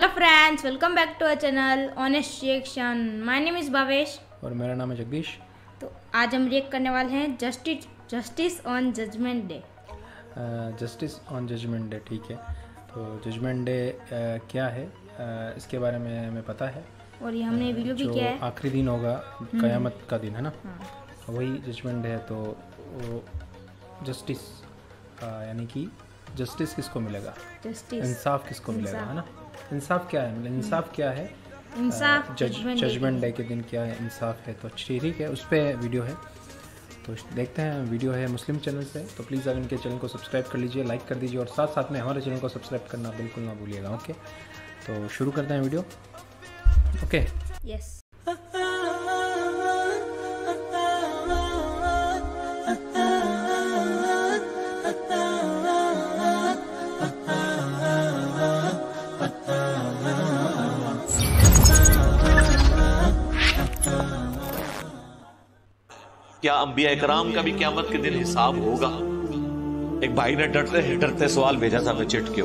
Hello friends, welcome back to our channel honest reaction. My name is Bhavesh और मेरा नाम है जगदीश। तो आज हम रिएक्ट करने वाले हैं justice on judgment day. Justice on judgment day, ठीक है। तो जजमेंट डे क्या है, इसके बारे में हमें पता है और ये हमने वीडियो भी किया है। आखिरी दिन होगा, क़यामत का दिन है ना। वही जजमेंट डे है। तो वो जस्टिस यानी कि जस्टिस किसको मिलेगा, इंसाफ किसको मिलेगा, है ना। इंसाफ क्या है, मतलब इंसाफ क्या है, इंसाफ जजमेंट डे के दिन क्या है, इंसाफ है। तो ठीक है, उस पर वीडियो है। तो देखते हैं, वीडियो है मुस्लिम चैनल से। तो प्लीज़ आप इनके चैनल को सब्सक्राइब कर लीजिए, लाइक कर दीजिए और साथ साथ में हमारे चैनल को सब्सक्राइब करना बिल्कुल ना भूलिएगा। ओके, तो शुरू करते हैं वीडियो। Okay, yes. क्या अंबिया इकराम का भी क़यामत के दिन हिसाब होगा? एक भाई ने डरते डरते सवाल भेजा था, मैं चिट के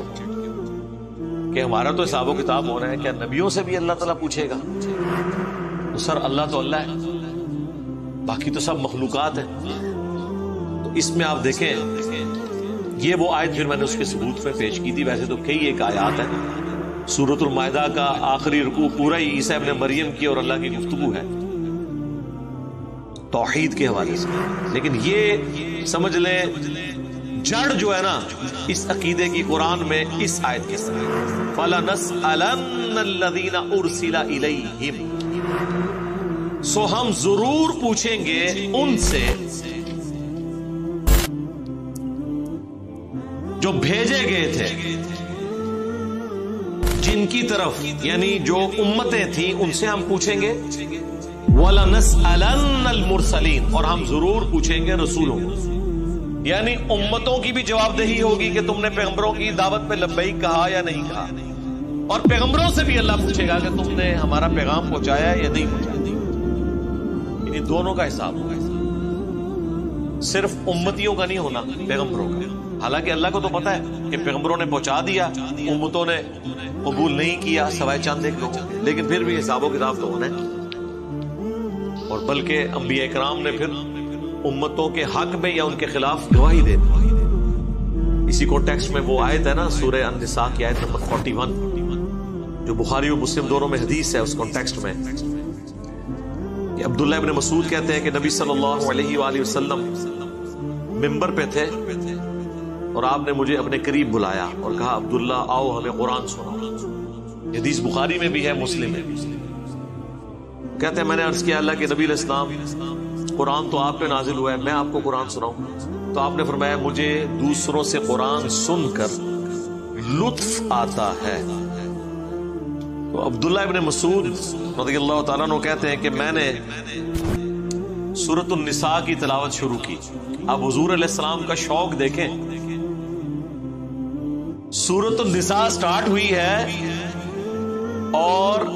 कि हमारा तो हिसाब किताब हो रहा है, क्या नबियों से भी अल्लाह ताला पूछेगा? तो सर, अल्लाह तो अल्लाह है, बाकी तो सब मखलूकात है। तो इसमें आप देखें, ये वो आयत फिर मैंने उसके सबूत में पेश की थी। वैसे तो कई एक आयात है। सूरतुल माइदा का आखिरी रुकू पूरा ही ईसा इब्न मरियम की और अल्लाह की गुफ्तगू है तौहीद के हवाले से। लेकिन ये समझ लें, जड़ जो है ना इस अकीदे की कुरान में इस आयत के साथ फलनसअलन्नल्लज़ीना उरसिला इलैहिम, सो हम जरूर पूछेंगे उनसे जो भेजे गए थे, जिनकी तरफ यानी जो उम्मतें थी उनसे हम पूछेंगे। वलनसअलन्नल मुरसलीन, और हम जरूर पूछेंगे रसूलों, यानी उम्मतों की भी जवाबदेही होगी कि तुमने पैगंबरों की दावत पे लब्बैक कहा या नहीं कहा। और पैगंबरों से भी अल्लाह पूछेगा कि तुमने हमारा पैगाम पहुंचाया या नहीं पहुंचाया। इन दोनों का हिसाब होगा, सिर्फ उम्मतियों का नहीं होना, पैगंबरों का। हालांकि अल्लाह को तो पता है कि पैगंबरों ने पहुंचा दिया, उम्मतों ने कबूल नहीं किया सवाए चंद एक लोगों, लेकिन फिर भी हिसाब किताब तो होना है। और बल्कि अंबिया इकराम ने फिर उम्मतों के हक में या उनके खिलाफ गवाही दे दी। इसी कॉन्टेक्स्ट में वो आयत है ना, सूरह अन-निसा की आयत नंबर 41, जो बुखारी और मुस्लिम दोनों में हदीस है। उस कॉन्टेक्स्ट में अब्दुल्लाह इब्न मसूद कहते हैं कि नबी सल्लल्लाहु अलैहि वसल्लम मिंबर पे थे और आपने मुझे अपने करीब बुलाया और कहा, अब्दुल्ला आओ हमें कुरान सुनाओ। ये हदीस बुखारी में भी है, मुस्लिम में भी। कहते हैं मैंने अर्ज किया, अल्लाह के नबी अलैहिस्सलाम, कुरान तो आप पे नाजिल हुआ है, मैं आपको कुरान सुनाऊं? तो आपने फरमाया, मुझे दूसरों से कुरान सुनकर लुत्फ आता है। तो अब्दुल्लाह इब्न मसूद रज़ियल्लाहु ताला अन्हु कहते हैं कि मैंने सूरतुन निसा की तिलावत शुरू की। अब हुजूर अलैहिस्सलाम का शौक देखें, सूरतुन निसा स्टार्ट हुई है और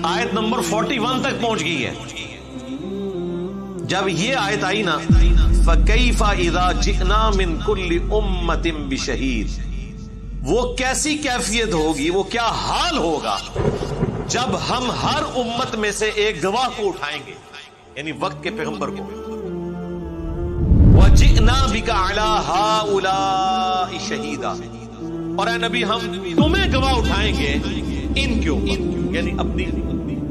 आयत नंबर 41 तक पहुंच गई है। जब ये आयत आई ना, फ़कैफ़ा इज़ा जिअना मिन कुल्ली उम्मतिन बिशहीद, वो कैसी कैफियत होगी, वो क्या हाल होगा जब हम हर उम्मत में से एक गवाह को उठाएंगे, यानी वक्त के पैगंबर को। वजिअना बिका अला हाउलाई शहीदा, और ऐ नबी हम तुम्हें गवाह उठाएंगे इनके ऊपर, यानी अपनी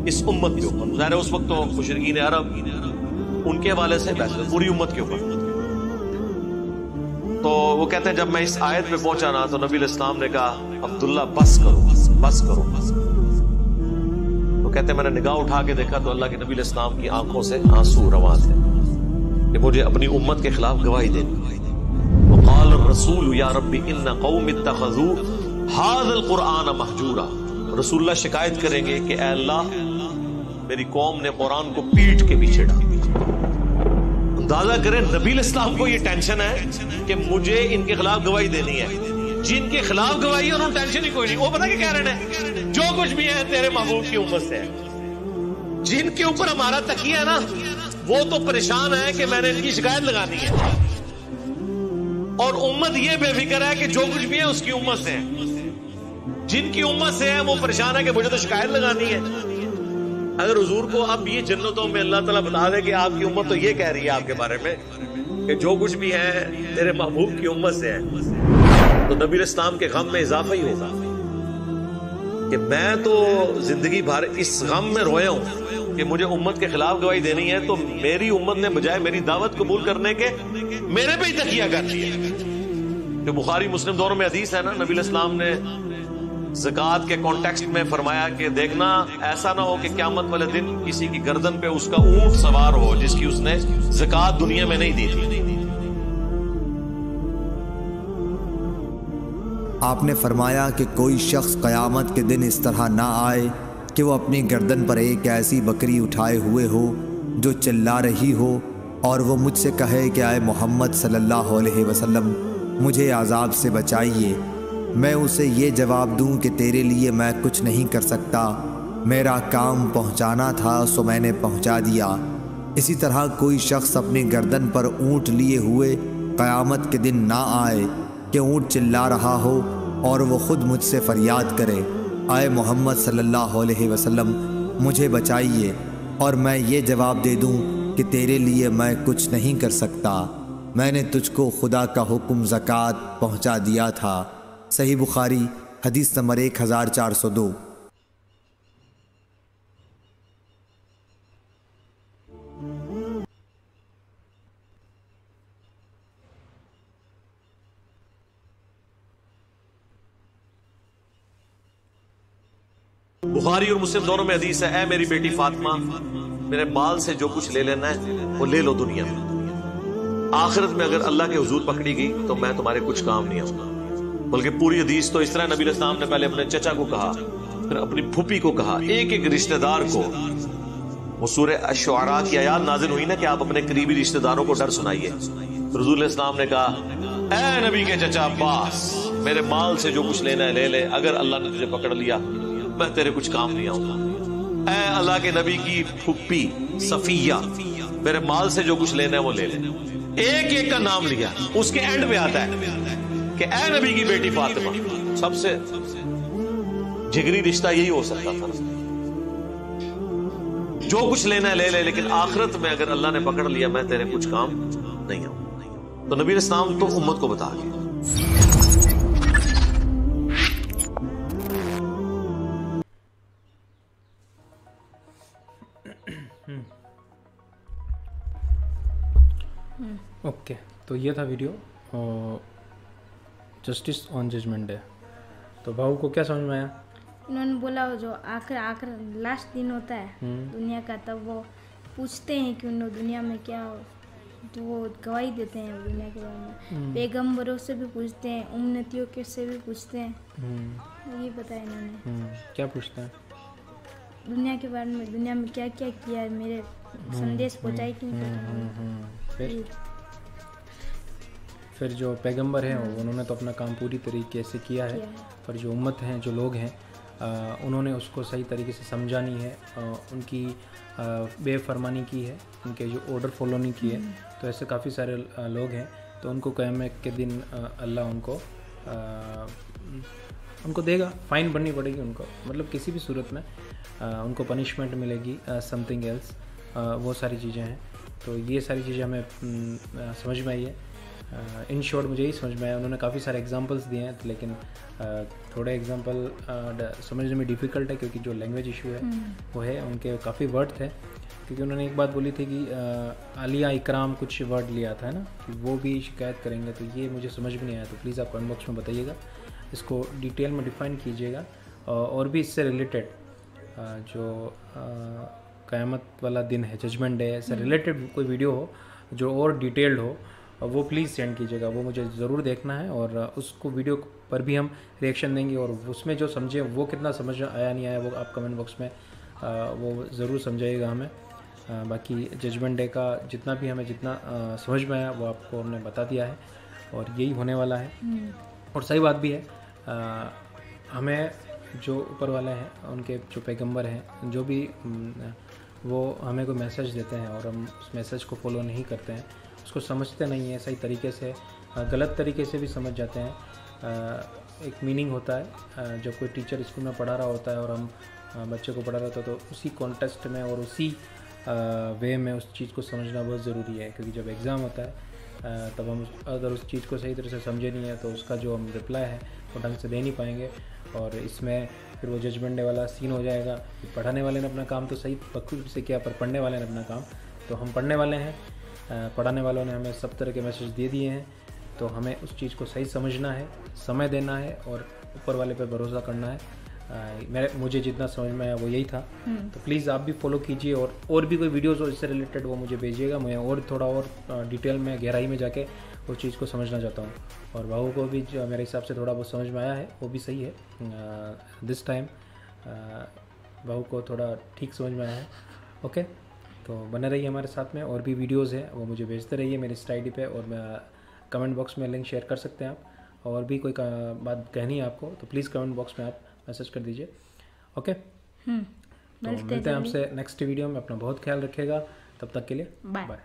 इस उम्मत के ऊपर। ज़ाहिर है उस वक्त तो मुशरिकीन अरब उनके हवाले से पूरी उम्मत के ऊपर। तो वो कहते हैं, जब मैं इस आयत पे पहुंचा ना, तो नबी अलैहिस्सलाम ने कहा, अब्दुल्ला बस करो, बस करो, बस करो। तो कहते हैं मैंने निगाह उठा के देखा तो अल्लाह के नबी अलैहिस्सलाम की आंखों से आंसू रवा थे कि मुझे अपनी उम्मत के खिलाफ गवाही देनी। वक़ाल रसूल या रब्बी इन्ना क़ौमी इत्तख़ज़ू हाज़ल क़ुरआन महजूरा। रसूलुल्लाह शिकायत करेंगे कि ऐ अल्लाह, मेरी कौम ने कुरान को पीठ के पीछे डाला। अंदाजा करें, नबी अलैहिस्सलाम को ये टेंशन है कि मुझे इनके खिलाफ गवाही देनी है। जिनके खिलाफ गवाही है उन्होंने टेंशन ही कोई नहीं। वो पता क्या कह रहे हैं, जो कुछ भी है तेरे महबूब की उम्मत से है। जिनके ऊपर हमारा तकिया है ना, वो तो परेशान है कि मैंने इनकी शिकायत लगानी है। और उम्मत ये बेफिक्र है कि जो कुछ भी है उसकी उम्मत से है। جن کی امت سے ہے وہ پریشان ہے کہ مجھے تو شکایت لگانی ہے. اگر حضور کو اب یہ جنتوں میں اللہ تعالیٰ بتا دے کہ آپ کی امت تو یہ کہہ رہی ہے آپ کے بارے میں کہ جو کچھ بھی ہے تیرے محبوب کی امت سے ہے, تو نبی علیہ السلام کے غم میں اضافہ ہی ہوگا کہ میں تو زندگی بھر اس غم میں رویا ہوں کہ مجھے امت کے خلاف گواہی دینی ہے, تو میری امت نے بجائے میری دعوت قبول کرنے کے میرے پہ ہی تکیہ کر لیا. جو بخاری مسلم دونوں میں حدیث ہے نا, نبی علیہ السلام نے زکوٰۃ کے کانٹیکسٹ میں فرمایا کہ دیکھنا ایسا نہ ہو کہ قیامت والے دن کسی کی گردن پہ اس کا اونٹ سوار ہو جس کی اس نے زکوٰۃ دنیا میں نہیں دی تھی. آپ نے فرمایا کہ کوئی شخص قیامت کے دن اس طرح نہ آئے کہ وہ اپنی گردن پر ایک ایسی بکری اٹھائے ہوئے ہو جو چلا رہی ہو اور وہ مجھ سے کہے کہ اے محمد صلی اللہ علیہ وسلم مجھے عذاب سے بچائیے. میں اسے یہ جواب دوں کہ تیرے لیے میں کچھ نہیں کر سکتا, میرا کام پہنچانا تھا سو میں نے پہنچا دیا. اسی طرح کوئی شخص اپنی گردن پر اونٹ لیے ہوئے قیامت کے دن نہ آئے کہ اونٹ چلا رہا ہو اور وہ خود مجھ سے فریاد کرے اے محمد صلی اللہ علیہ وسلم مجھے بچائیے, اور میں یہ جواب دے دوں کہ تیرے لیے میں کچھ نہیں کر سکتا, میں نے تجھ کو خدا کا حکم زکوٰۃ پہنچا دیا تھا. صحیح بخاری حدیث نمبر 1402. بخاری اور مسلم دونوں میں حدیث ہے, اے میری بیٹی فاطمہ میرے مال سے جو کچھ لے لینا ہے وہ لے لو دنیا میں, آخرت میں اگر اللہ کے حضور پکڑی گئی تو میں تمہارے کچھ کام نہیں آؤں گا. بلکہ پوری حدیث تو اس طرح نبی علیہ السلام نے پہلے اپنے چچا کو کہا, پھر اپنی پھوپھی کو کہا, ایک ایک رشتہ دار کو. وہ سورہ الشعراء کی آیات نازل ہوئی نا کہ آپ اپنے قریبی رشتہ داروں کو ڈر سنائیے. رسول علیہ السلام نے کہا اے نبی کے چچا عباس میرے مال سے جو کچھ لینا ہے لے لے, اگر اللہ نے تجھے پکڑ لیا میں تیرے کچھ کام نہیں آؤں گا. اے اللہ کے نبی کی پھوپھی صفیہ میرے مال سے جو کچھ لینا ہے وہ لے لے. ایک ایک کا نام لیا, اس کے اینڈ پہ آتا ہے کہ اے نبی کی بیٹی فاطمہ. سب سے جگری رشتہ یہی ہو سکتا تھا, جو کچھ لینا ہے لے لے, لیکن آخرت میں اگر اللہ نے پکڑ لیا میں تیرے کچھ کام نہیں آؤں. تو نبی علیہ السلام تو امت کو بتا گئے. اوکے, تو یہ تھا ویڈیو جسٹس آن ججمنٹ ڈے. تو بھاؤ کو کیا سمجھ میں آیا؟ انہوں نے بولا جو آخر لاسٹ دن ہوتا ہے دنیا کا, تب وہ پوچھتے ہیں کہ انہوں دنیا میں کیا, تو وہ گواہی دیتے ہیں دنیا کے بارے میں, پیغمبروں سے بھی پوچھتے ہیں, امتیوں کے سے بھی پوچھتے ہیں. یہ بتایا انہوں نے. کیا پوچھتے ہیں؟ دنیا کے بارے میں, دنیا میں کیا کیا کیا ہے, میرے سندیش پہنچائی کہ نہیں. پھر جو پیغمبر ہیں انہوں نے تو اپنا کام پوری طریقے سے کیا ہے, پر جو امت ہیں جو لوگ ہیں انہوں نے اس کو صحیح طریقے سے سمجھا نہیں ہے, ان کی بے فرمانی کی ہے, ان کے جو آرڈر فالو نہیں کیے. تو ایسے کافی سارے لوگ ہیں, تو ان کو قیامت کے دن اللہ ان کو دے گا, فائن بھرنی پڑے گی ان کو, مطلب کسی بھی صورت میں ان کو پنشمنٹ ملے گی, سم تھنگ ایلس, وہ ساری چیزیں ہیں. تو یہ ساری چیزیں ہمیں سمجھ میں آئی ہے. ان شارٹ مجھے یہی سمجھ میں آیا. انہوں نے کافی سارے ایگزامپلس دیے ہیں, لیکن تھوڑے ایگزامپل سمجھنے میں ڈیفیکلٹ ہے کیونکہ جو لینگویج ایشو ہے وہ ہے. ان کے کافی ورڈ تھے, کیونکہ انہوں نے ایک بات بولی تھی کہ عالیہ اکرام کچھ ورڈ لیا تھا نا, کہ وہ بھی شکایت کریں گے. تو یہ مجھے سمجھ میں نہیں آیا, تو پلیز آپ کمنٹ باکس میں بتائیے گا, اس کو ڈیٹیل میں ڈیفائن کیجیے گا. اور بھی اس سے ریلیٹڈ جو قیامت والا دن ہے, ججمنٹ ڈے, اس سے ریلیٹڈ کوئی ویڈیو ہو جو اور ڈیٹیلڈ ہو, وہ پلیز سینڈ کیجیے گا. وہ مجھے ضرور دیکھنا ہے, اور اس کو ویڈیو پر بھی ہم ریئیکشن دیں گے, اور اس میں جو سمجھے وہ کتنا سمجھ آیا نہیں آیا وہ آپ کمنٹ باکس میں وہ ضرور سمجھائیے گا ہمیں. باقی ججمنٹ ڈے کا جتنا بھی ہمیں جتنا سمجھ میں آیا وہ آپ کو ہم نے بتا دیا ہے, اور یہی ہونے والا ہے. اور صحیح بات بھی ہے, ہمیں جو اوپر والے ہیں, ان کے جو پیغمبر ہیں, جو بھی وہ ہمیں کوئی میسج دیتے ہیں اور ہم اس میسج کو فالو نہیں کرتے ہیں, اس کو سمجھتے نہیں ہیں صحیح طریقے سے, غلط طریقے سے بھی سمجھ جاتے ہیں, एक मीनिंग होता है। जब कोई टीचर स्कूल में पढ़ा रहा होता है और हम बच्चे को पढ़ा रहा होता है, तो उसी कॉन्टेक्स्ट में और उसी वे में उस चीज़ को समझना बहुत ज़रूरी है, क्योंकि जब एग्ज़ाम होता है तब हम अगर उस चीज़ को सही तरह से समझे नहीं है तो उसका जो हम रिप्लाई है वो ढंग से दे नहीं पाएंगे, और इसमें फिर वो जजमेंट वाला सीन हो जाएगा कि पढ़ाने वाले ने अपना काम तो सही बखूबी से किया, पर पढ़ने वाले ने अपना काम, तो हम पढ़ने वाले हैं, पढ़ाने वालों ने हमें सब तरह के मैसेज दे दिए हैं, तो हमें उस चीज़ को सही समझना है, समय देना है और ऊपर वाले पे भरोसा करना है। मुझे जितना समझ में आया वो यही था। तो प्लीज़ आप भी फॉलो कीजिए, और भी कोई वीडियोस हो इससे रिलेटेड वो मुझे भेजिएगा, मैं और थोड़ा और डिटेल में गहराई में जाके उस चीज़ को समझना चाहता हूँ। और भाऊ को भी जो मेरे हिसाब से थोड़ा बहुत समझ में आया है वो भी सही है। दिस टाइम भाऊ को थोड़ा ठीक समझ में आया है। ओके, तो बने रहिए हमारे साथ में, और भी वीडियोज़ हैं वो मुझे भेजते रहिए मेरी इस आईडी पे, और मैं कमेंट बॉक्स में लिंक शेयर कर सकते हैं आप, और भी कोई बात कहनी है आपको तो प्लीज़ कमेंट बॉक्स में आप मैसेज कर दीजिए। ओके, तो मिलते हैं आपसे नेक्स्ट वीडियो में। अपना बहुत ख्याल रखिएगा, तब तक के लिए बाय।